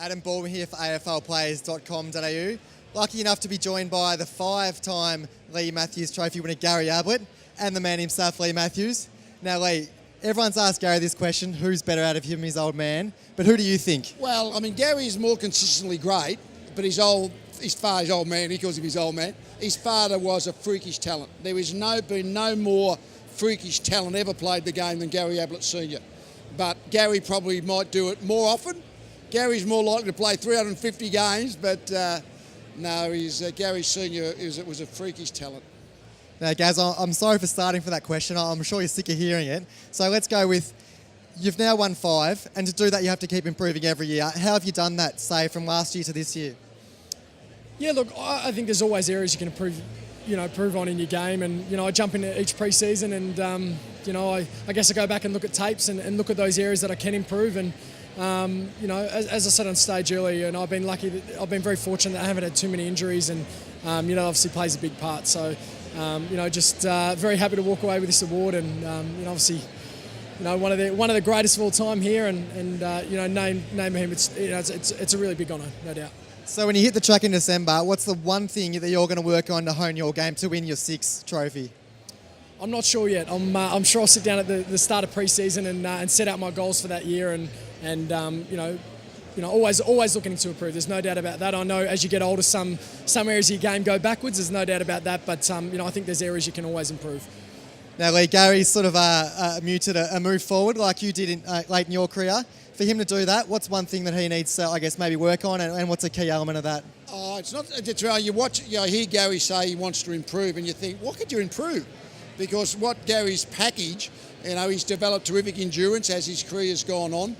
Adam Baldwin here for AFLplayers.com.au. Lucky enough to be joined by the 5-time Leigh Matthews trophy winner Gary Ablett and the man himself, Leigh Matthews. Now, Leigh, everyone's asked Gary this question, who's better out of him and his old man? But who do you think? Well, I mean, Gary's more consistently great, but his old man, he calls him his old man, his father was a freakish talent. There has been no more freakish talent ever played the game than Gary Ablett Sr. But Gary probably might do it more often. Gary's more likely to play 350 games, but no, Gary Sr. was a freakish talent. Now, Gaz, I'm sorry for starting for that question. I'm sure you're sick of hearing it. So let's go with, you've now won 5, and to do that you have to keep improving every year. How have you done that, say, from last year to this year? Yeah, look, I think there's always areas you can improve on in your game, and I jump into each pre-season, and I guess I go back and look at tapes and look at those areas that I can improve, and as I said on stage earlier, and I've been very fortunate that I haven't had too many injuries, and obviously plays a big part. So just very happy to walk away with this award, and obviously one of the greatest of all time here, and name him. It's a really big honour, no doubt. So when you hit the track in December, what's the one thing that you're going to work on to hone your game to win your 6th trophy? I'm not sure yet. I'm sure I'll sit down at the start of pre-season and set out my goals for that year, and always looking to improve. There's no doubt about that. I know as you get older, some areas of your game go backwards. There's no doubt about that. But I think there's areas you can always improve. Now, Leigh, Gary's sort of muted a move forward like you did late in your career. For him to do that, what's one thing that he needs to, I guess, maybe work on, and what's a key element of that? Oh, it's not. You hear Gary say he wants to improve, and you think, what could you improve? Because what Gary's package, he's developed terrific endurance as his career's gone on.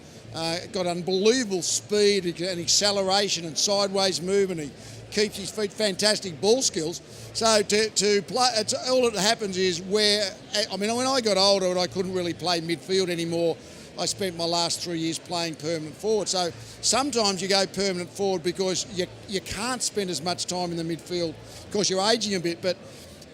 Got unbelievable speed and acceleration and sideways movement. He keeps his feet, fantastic ball skills. So to play, all that happens is when I got older and I couldn't really play midfield anymore, I spent my last 3 years playing permanent forward. So sometimes you go permanent forward because you can't spend as much time in the midfield because you're ageing a bit. But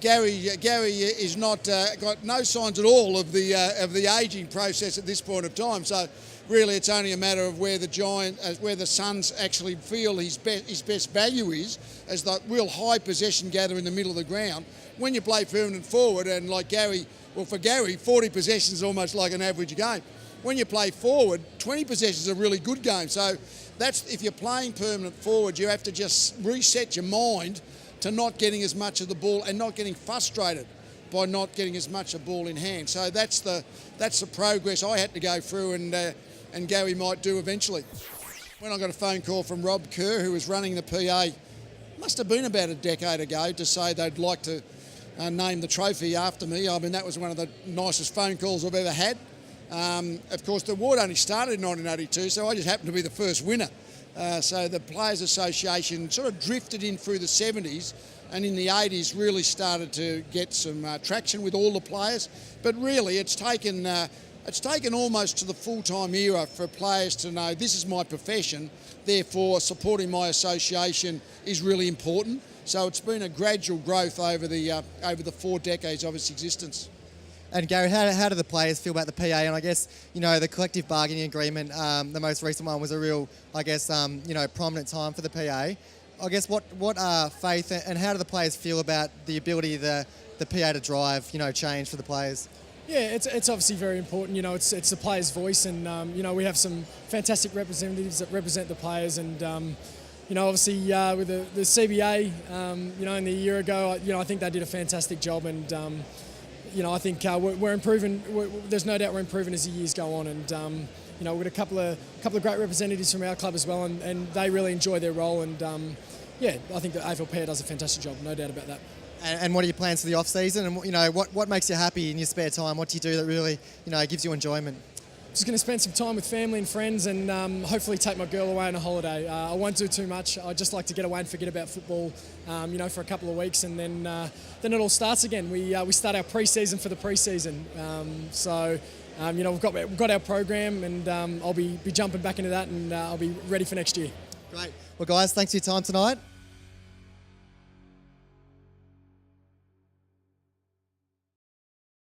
Gary is not got no signs at all of the ageing process at this point of time. So really, it's only a matter of where the Suns actually feel his best value is, as the real high possession gather in the middle of the ground. When you play permanent forward, and like Gary, for Gary, 40 possessions is almost like an average game. When you play forward, 20 possessions is a really good game. So if you're playing permanent forward, you have to just reset your mind to not getting as much of the ball and not getting frustrated by not getting as much of the ball in hand. So that's the progress I had to go through, and Gary might do eventually. When I got a phone call from Rob Kerr, who was running the PA, must have been about a decade ago, to say they'd like to name the trophy after me. I mean, that was one of the nicest phone calls I've ever had. Of course, the award only started in 1982, so I just happened to be the first winner. So the Players Association sort of drifted in through the 70s, and in the 80s really started to get some traction with all the players. But really, it's taken almost to the full-time era for players to know this is my profession, therefore supporting my association is really important. So it's been a gradual growth over the 4 decades of its existence. And Gary, how do the players feel about the PA? And I guess, the collective bargaining agreement, the most recent one was a real, prominent time for the PA. I guess what faith and how do the players feel about the ability of the PA to drive, change for the players? Yeah, it's obviously very important. It's the players' voice, and we have some fantastic representatives that represent the players, and obviously with the CBA, in the year ago, I think they did a fantastic job, and I think we're improving. There's no doubt we're improving as the years go on, and we've got a couple of great representatives from our club as well, and they really enjoy their role, and I think the AFLPA does a fantastic job, no doubt about that. And what are your plans for the off-season? And what makes you happy in your spare time? What do you do that really gives you enjoyment? Just going to spend some time with family and friends, and hopefully take my girl away on a holiday. I won't do too much. I just like to get away and forget about football, for a couple of weeks, and then it all starts again. We start our pre-season for the pre-season. We've got our program, and I'll be jumping back into that, and I'll be ready for next year. Great. Well, guys, thanks for your time tonight.